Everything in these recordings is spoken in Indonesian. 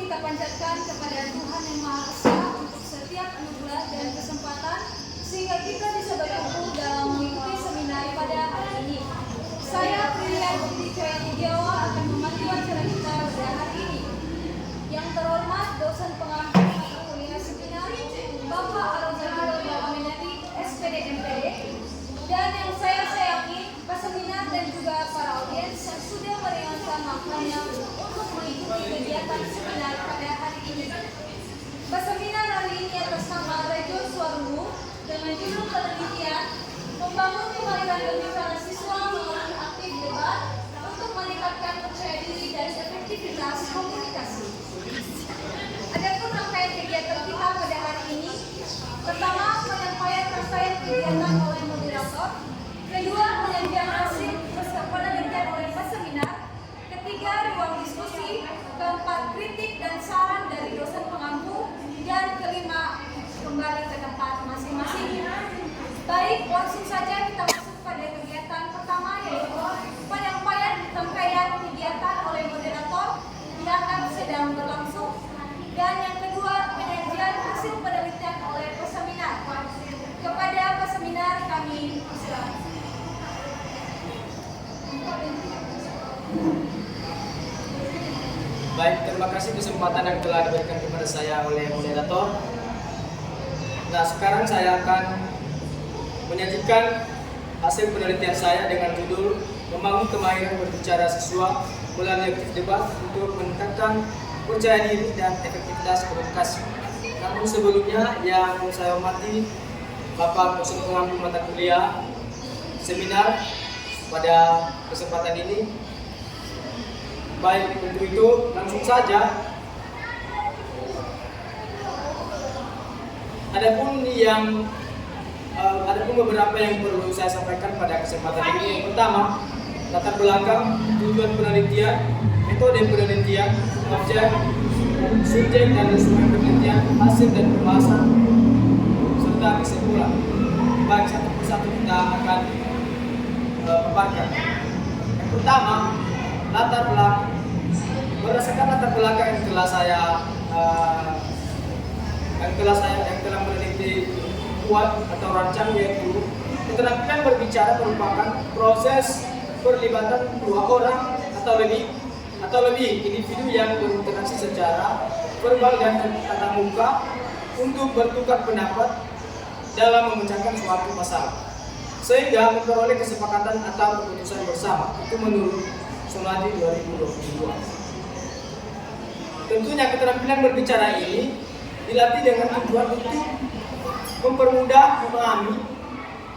kita panjatkan kepada Tuhan Yang Maha Esa untuk setiap anugerah dan kesempatan sehingga kita bisa berkumpul dalam mengikuti seminar pada hari ini. Saya Prilian Putri Coya Tigiawa akan memandu acara kita pada hari ini. Yang terhormat dosen pengampu mata kuliah seminar Bapak Arozanul Bamenadi SPD MPD, dan yang saya sayangi peseminar dan juga para audiens yang sudah meringankan waktunya untuk mengikuti kegiatan seminar pada hari ini. Peseminar hari ini atas nama Rejo Suarungu dengan judul penelitian membangun kemariran berbicara siswa melalui aktif debat untuk meningkatkan percaya diri dan efektivitas komunikasi. Adapun rangkaian kegiatan kita pada hari ini, pertama penyampaian rangkaian kegiatan oleh moderator, kedua penyajian hasil penelitian oleh peseminar, ketiga ruang diskusi, keempat kritik dan saran dari dosen pengampu, dan kelima kembali ke tempat masing-masing. Baik, langsung saja kita masuk pada kegiatan pertama, yaitu penyampaian rangkaian kegiatan oleh moderator yang sedang berlangsung, dan yang kedua penyajian hasil penelitian oleh peseminar. Kepada peseminar kami persilakan. Baik, terima kasih kesempatan yang telah diberikan kepada saya oleh moderator. Nah, sekarang saya akan menyajikan hasil penelitian saya dengan judul membangun kemahiran berbicara siswa melalui aktif debat untuk meningkatkan percaya diri dan efektivitas komunikasi. Namun sebelumnya yang saya hormati Bapak dosen pengampu mata kuliah seminar pada kesempatan ini. Baik, untuk itu langsung saja. Adapun beberapa yang perlu saya sampaikan pada kesempatan ini. Yang pertama, latar belakang, tujuan penelitian, metode penelitian, objek, subjek dan instrumen penelitian, hasil dan pembahasan, serta kesimpulan. Baik, satu persatu kita akan paparkan. Yang pertama, latar belakang. Berdasarkan latar belakang yang telah meneliti kuat atau rancang, yaitu keterampilan berbicara merupakan proses perlibatan dua orang atau lebih individu yang berinteraksi secara verbal dan tatap muka untuk bertukar pendapat dalam memecahkan suatu masalah sehingga memperoleh kesepakatan atau keputusan bersama. Itu menurut Sunadi 2022. Tentunya keterampilan berbicara ini dilatih dengan tujuan untuk mempermudah memahami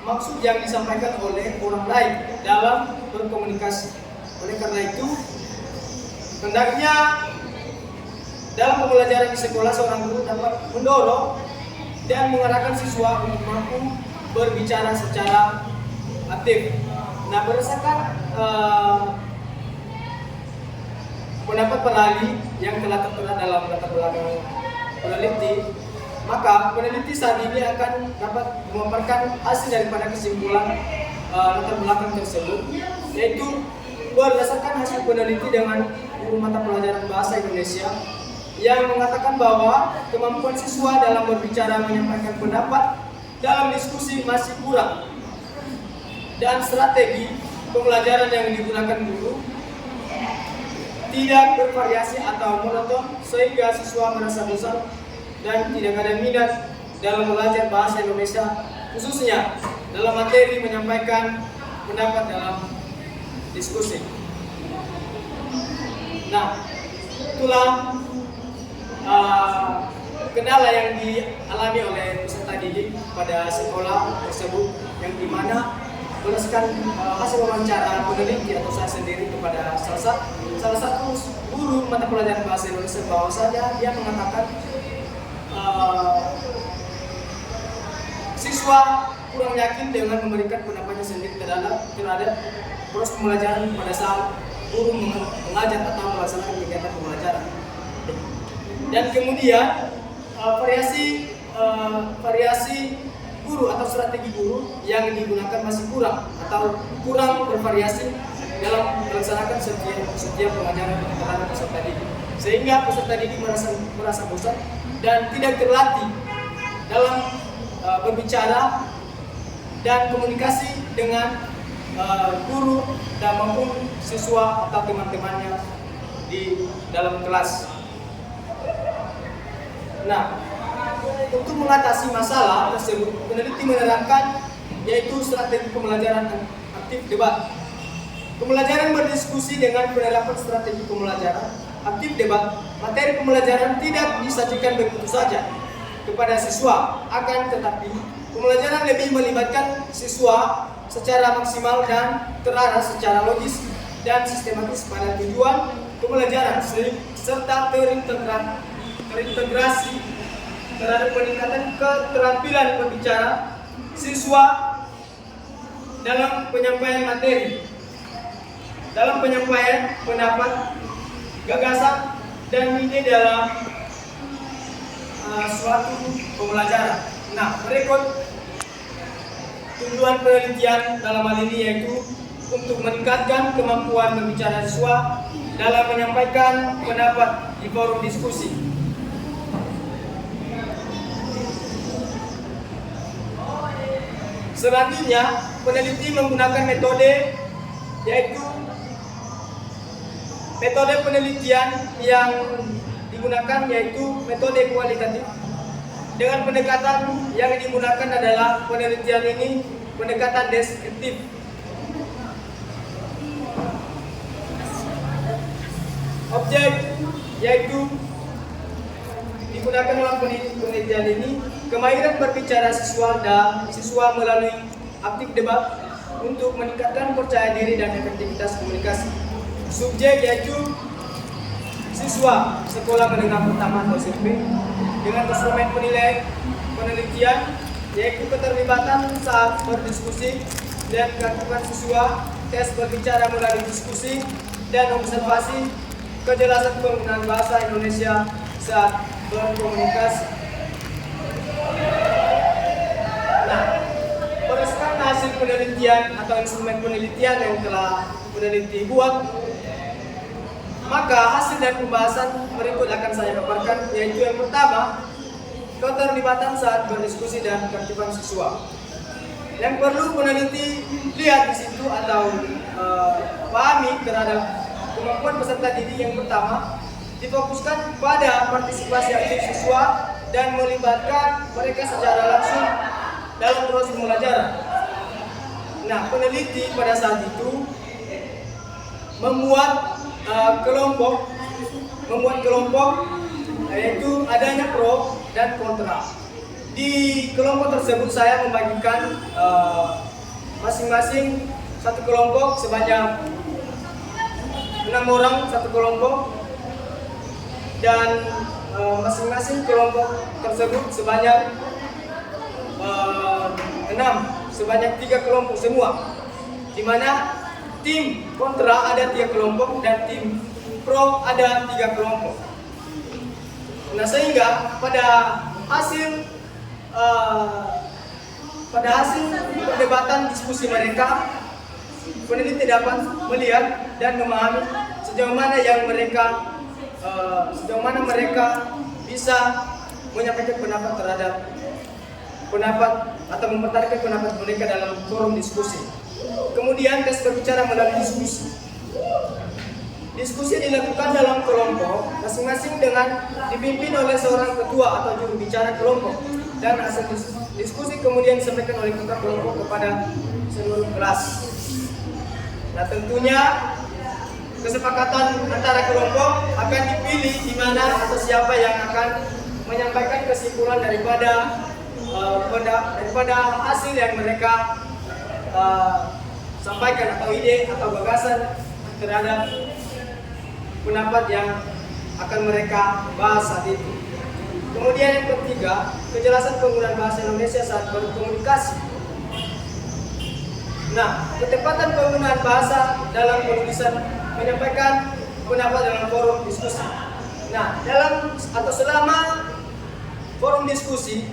maksud yang disampaikan oleh orang lain dalam berkomunikasi. Oleh karena itu, hendaknya dalam pembelajaran di sekolah seorang guru dapat mendorong dan mengarahkan siswa untuk mampu berbicara secara aktif. Nah, berdasarkan pendapat peneliti yang telah tertera dalam latar belakang peneliti, maka peneliti saat ini akan dapat memaparkan hasil daripada kesimpulan latar belakang tersebut, yaitu berdasarkan hasil peneliti dengan guru mata pelajaran bahasa Indonesia yang mengatakan bahwa kemampuan siswa dalam berbicara menyampaikan pendapat dalam diskusi masih kurang, dan strategi pembelajaran yang digunakan guru tidak bervariasi atau monoton sehingga siswa merasa bosan dan tidak ada minat dalam belajar bahasa Indonesia, khususnya dalam materi menyampaikan pendapat dalam diskusi. Nah, itulah kendala yang dialami oleh peserta didik pada sekolah tersebut, yang dimana berdasarkan hasil wawancara peneliti atau saya sendiri kepada salah satu guru mata pelajaran bahasa Indonesia, bahwasanya dia mengatakan siswa kurang yakin dengan memberikan pendapatnya sendiri terhadap proses pembelajaran pada saat guru mengajar atau melaksanakan kegiatan pembelajaran. Dan kemudian variasi guru atau strategi guru yang digunakan masih kurang atau kurang bervariasi dalam melaksanakan setiap pengajaran terhadap peserta didik. sehingga peserta didik merasa bosan dan tidak terlatih dalam berbicara dan komunikasi dengan guru dan maupun siswa atau teman-temannya di dalam kelas. Nah, untuk mengatasi masalah tersebut, peneliti menerapkan yaitu strategi pembelajaran aktif debat. Pembelajaran berdiskusi dengan penerapan strategi pembelajaran aktif debat. Materi pembelajaran tidak disajikan begitu saja kepada siswa, akan tetapi pembelajaran lebih melibatkan siswa secara maksimal dan terarah secara logis dan sistematis pada tujuan pembelajaran serta terintegrasi terhadap peningkatan keterampilan berbicara siswa dalam penyampaian materi, dalam penyampaian pendapat, gagasan, dan ide dalam suatu pembelajaran. Nah, berikut tujuan penelitian dalam hal ini yaitu untuk meningkatkan kemampuan berbicara siswa dalam menyampaikan pendapat di forum diskusi. Selanjutnya, peneliti menggunakan yaitu metode penelitian yang digunakan yaitu metode kualitatif. Dengan pendekatan yang digunakan adalah penelitian ini pendekatan deskriptif. Objek yaitu digunakan dalam penelitian ini kemahiran berbicara siswa dan siswa melalui aktif debat untuk meningkatkan percaya diri dan efektivitas komunikasi. Subjek yaitu siswa sekolah menengah pertama atau SMP dengan instrumen penelitian yaitu keterlibatan saat berdiskusi dan keaktifan siswa, tes berbicara melalui diskusi dan observasi, kejelasan penggunaan bahasa Indonesia saat berkomunikasi. Nah, berdasarkan hasil penelitian atau instrumen penelitian yang telah peneliti buat, maka hasil dan pembahasan berikut akan saya paparkan, yaitu yang pertama, keterlibatan saat berdiskusi dan keaktifan siswa. Yang perlu peneliti lihat di situ atau pahami terhadap kemampuan peserta didik yang pertama, difokuskan pada partisipasi aktif siswa dan melibatkan mereka secara langsung dalam proses pembelajaran. Nah, peneliti pada saat itu membuat kelompok yaitu adanya pro dan kontra. Di kelompok tersebut saya membagikan masing-masing satu kelompok sebanyak 6 orang satu kelompok, dan masing-masing kelompok tersebut sebanyak 3 kelompok semua, di mana tim kontra ada 3 kelompok dan tim pro ada 3 kelompok. Nah, sehingga pada hasil perdebatan diskusi mereka, peneliti dapat melihat dan memahami sejauh mana mereka bisa menyampaikan pendapat terhadap pendapat atau mempertahankan pendapat mereka dalam forum diskusi. Kemudian tes berbicara melalui diskusi. Diskusi dilakukan dalam kelompok masing-masing dengan dipimpin oleh seorang ketua atau juru bicara kelompok, dan hasil diskusi kemudian disampaikan oleh ketua kelompok kepada seluruh kelas. Nah, tentunya kesepakatan antara kelompok akan dipilih di mana atau siapa yang akan menyampaikan kesimpulan daripada hasil yang mereka sampaikan atau ide atau gagasan terhadap pendapat yang akan mereka bahas saat itu. Kemudian yang ketiga, kejelasan penggunaan bahasa Indonesia saat berkomunikasi. Nah, ketepatan penggunaan bahasa dalam penulisan menyampaikan pendapat dalam forum diskusi. Nah, selama forum diskusi,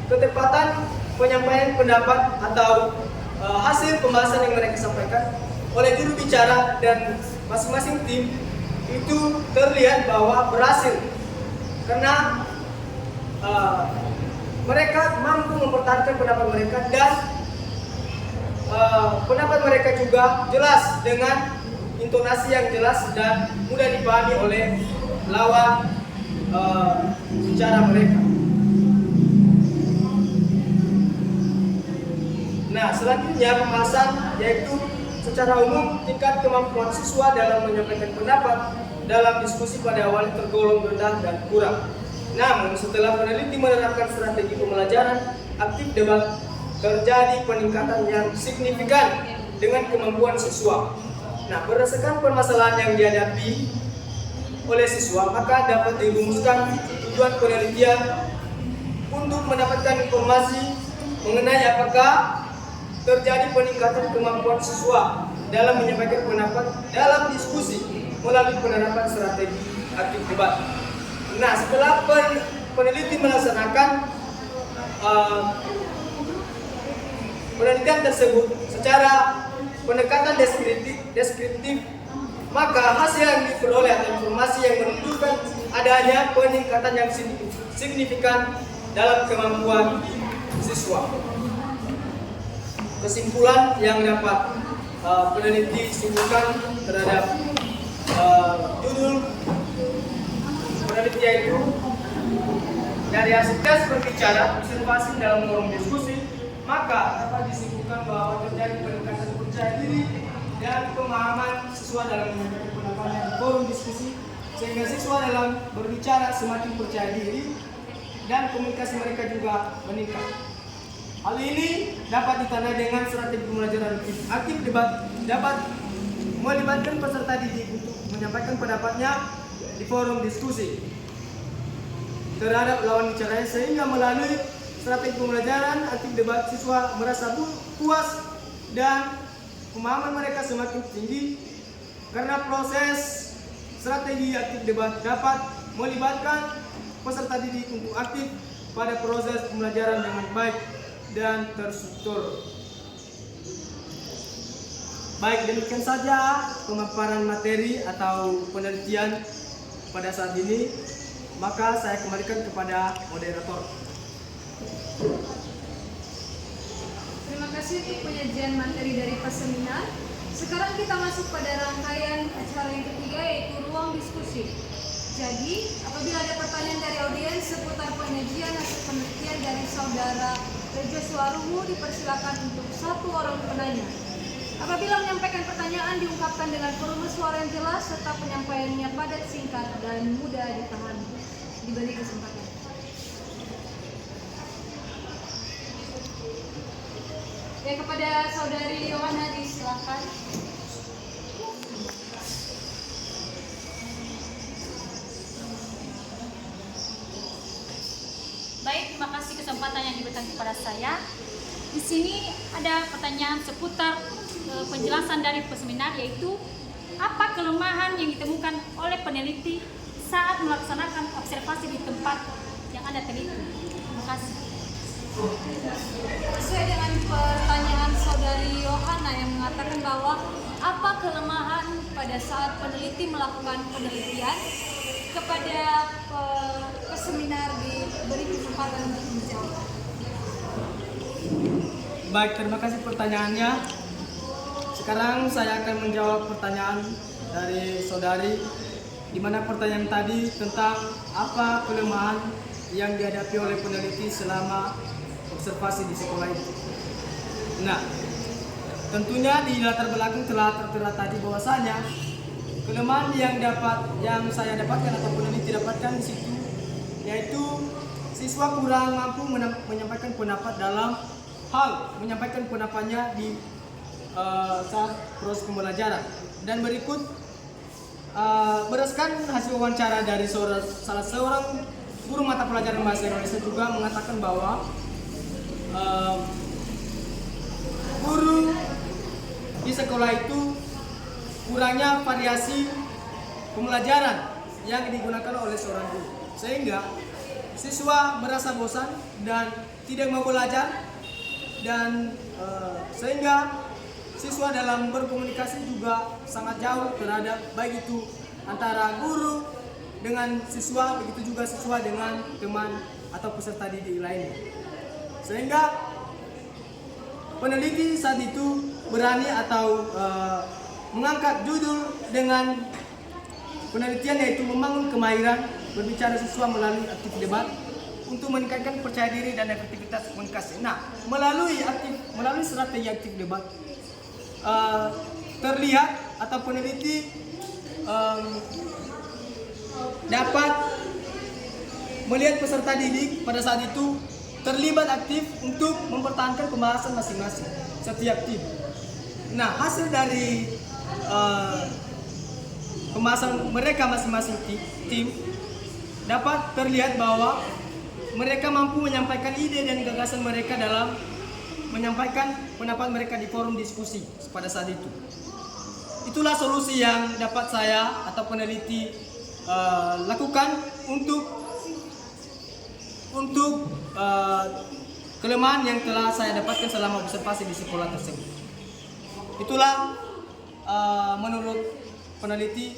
ketepatan penyampaian pendapat atau hasil pembahasan yang mereka sampaikan oleh juru bicara dan masing-masing tim itu terlihat bahwa berhasil karena mereka mampu mempertahankan pendapat mereka dan pendapat mereka juga jelas dengan intonasi yang jelas dan mudah dipahami oleh lawan bicara mereka. Nah, selanjutnya pembahasan yaitu secara umum tingkat kemampuan siswa dalam menyampaikan pendapat dalam diskusi pada awalnya tergolong rendah dan kurang. Namun setelah peneliti menerapkan strategi pembelajaran aktif debat, terjadi peningkatan yang signifikan dengan kemampuan siswa. Nah, berdasarkan permasalahan yang dihadapi oleh siswa, maka dapat dirumuskan tujuan penelitian untuk mendapatkan informasi mengenai apakah terjadi peningkatan kemampuan siswa dalam menyampaikan pendapat dalam diskusi melalui penerapan strategi aktif debat. Nah, setelah peneliti melaksanakan penelitian tersebut secara pendekatan deskriptif, maka hasil yang diperoleh atau informasi yang menunjukkan adanya peningkatan yang signifikan dalam kemampuan siswa. Kesimpulan yang dapat peneliti simpulkan terhadap judul penelitian itu, dari hasil tes berbicara observasi dalam forum diskusi, maka dapat disimpulkan bahwa terjadi peningkatan percaya diri dan pemahaman siswa dalam menyampaikan pendapatnya di forum diskusi, sehingga siswa dalam berbicara semakin percaya diri dan komunikasi mereka juga meningkat. Hal ini dapat ditandai dengan strategi pembelajaran aktif debat dapat melibatkan peserta didik untuk menyampaikan pendapatnya di forum diskusi terhadap lawan bicaranya, sehingga melalui strategi pembelajaran aktif debat siswa merasa puas dan pemahaman mereka semakin tinggi karena proses strategi aktif debat dapat melibatkan peserta didik untuk aktif pada proses pembelajaran dengan baik dan terstruktur. Baik, demikian saja pemaparan materi atau penelitian pada saat ini. Maka saya kembalikan kepada moderator. Terima kasih untuk penyajian materi dari seminar. Sekarang kita masuk pada rangkaian acara yang ketiga, yaitu ruang diskusi. Jadi, apabila ada pertanyaan dari audiens seputar penyajian hasil penelitian dari saudara Rejo Suarumu, dipersilakan untuk satu orang penanya. Apabila menyampaikan pertanyaan, diungkapkan dengan volume suara yang jelas serta penyampaiannya padat, singkat, dan mudah dipahami. Diberi kesempatan. Ya, kepada saudari Yohana disilakan. Baik, terima kasih kesempatan yang diberikan kepada saya. Di sini ada pertanyaan seputar penjelasan dari peseminar, yaitu apa kelemahan yang ditemukan oleh peneliti saat melaksanakan observasi di tempat yang Anda teliti. Terima kasih. Sesuai dengan pertanyaan saudari Yohana yang mengatakan bahwa apa kelemahan pada saat peneliti melakukan penelitian, kepada peseminar diberi kesempatan untuk menjawab. Baik, terima kasih pertanyaannya. Sekarang saya akan menjawab pertanyaan dari saudari, di mana pertanyaan tadi tentang apa kelemahan yang dihadapi oleh peneliti selama observasi di sekolah itu. Nah, tentunya di latar belakang telah tertera tadi bahwasanya kelemahan yang saya dapatkan atau peneliti dapatkan di situ, yaitu siswa kurang mampu menyampaikan pendapat dalam hal menyampaikan pendapatnya di saat proses pembelajaran. Dan berikut berdasarkan hasil wawancara dari salah seorang guru mata pelajaran bahasa Indonesia juga mengatakan bahwa guru di sekolah itu kurangnya variasi pembelajaran yang digunakan oleh seorang guru, sehingga siswa merasa bosan dan tidak mau belajar, dan sehingga siswa dalam berkomunikasi juga sangat jauh terhadap baik itu antara guru dengan siswa, begitu juga siswa dengan teman atau peserta didik lainnya. Sehingga peneliti saat itu berani atau mengangkat judul dengan penelitian yaitu membangun kemahiran berbicara siswa melalui aktif debat untuk meningkatkan percaya diri dan efektivitas komunikasi. Nah, melalui strategi aktif debat terlihat atau peneliti dapat melihat peserta didik pada saat itu terlibat aktif untuk mempertahankan pembahasan masing-masing setiap tim. Nah, hasil dari pembahasan mereka masing-masing tim dapat terlihat bahwa mereka mampu menyampaikan ide dan gagasan mereka dalam menyampaikan pendapat mereka di forum diskusi pada saat itu. Itulah solusi yang dapat saya atau peneliti lakukan untuk kelemahan yang telah saya dapatkan selama observasi di sekolah tersebut. Itulah menurut peneliti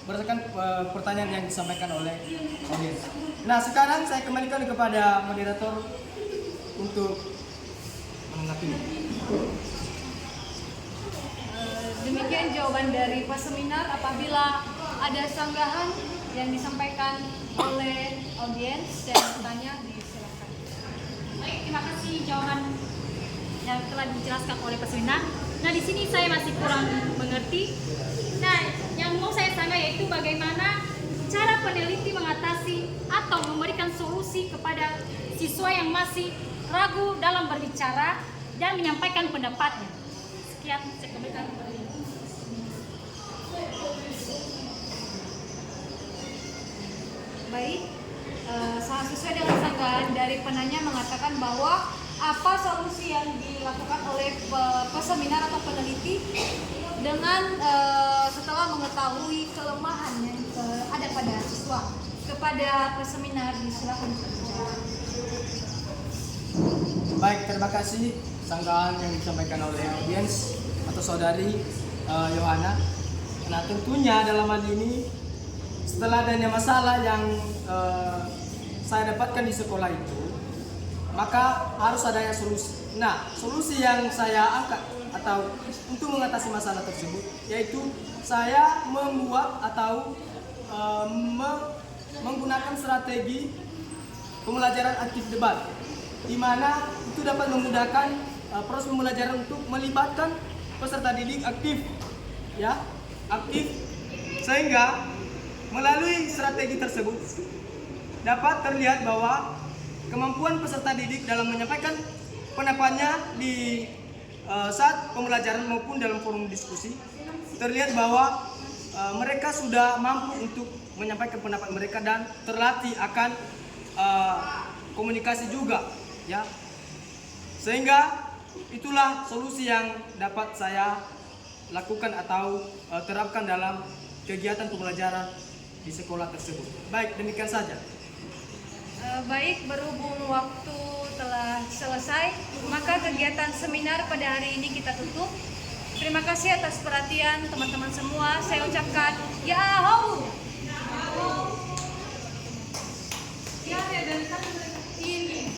berdasarkan pertanyaan yang disampaikan oleh audiens. Nah, sekarang saya kembalikan kepada moderator untuk menanggapinya. Demikian jawaban dari peseminar. Apabila ada sanggahan yang disampaikan oleh audiens dan bertanya, disilakan. Baik, terima kasih jawaban yang telah dijelaskan oleh peseminar. Nah, di sini saya masih kurang mengerti. Nah, yang mau saya tanya yaitu bagaimana cara peneliti mengatasi atau memberikan solusi kepada siswa yang masih ragu dalam berbicara dan menyampaikan pendapatnya. Sekian, saya kembalikan kepada Ibu. Baik, sangat sesuai dengan sanggahan dari penanya mengatakan bahwa apa solusi yang dilakukan oleh peseminar atau peneliti dengan setelah mengetahui kelemahan yang ada pada siswa. Kepada peseminar disilakan berbicara. Baik, terima kasih sanggahan yang disampaikan oleh audiens atau saudari Yohana. Nah, tentunya dalam hal ini setelah adanya masalah yang saya dapatkan di sekolah itu, maka harus adanya solusi. Nah, solusi yang saya angkat atau untuk mengatasi masalah tersebut yaitu saya membuat atau menggunakan strategi pembelajaran aktif debat, di mana itu dapat memudahkan proses pembelajaran untuk melibatkan peserta didik aktif, sehingga melalui strategi tersebut dapat terlihat bahwa kemampuan peserta didik dalam menyampaikan pendapatnya di saat pembelajaran maupun dalam forum diskusi terlihat bahwa mereka sudah mampu untuk menyampaikan pendapat mereka dan terlatih akan komunikasi juga, ya. Sehingga itulah solusi yang dapat saya lakukan atau terapkan dalam kegiatan pembelajaran di sekolah tersebut. Baik, demikian saja. Baik, berhubung waktu telah selesai, maka kegiatan seminar pada hari ini kita tutup. Terima kasih atas perhatian teman-teman semua. Saya ucapkan Yahoo! Ya, dan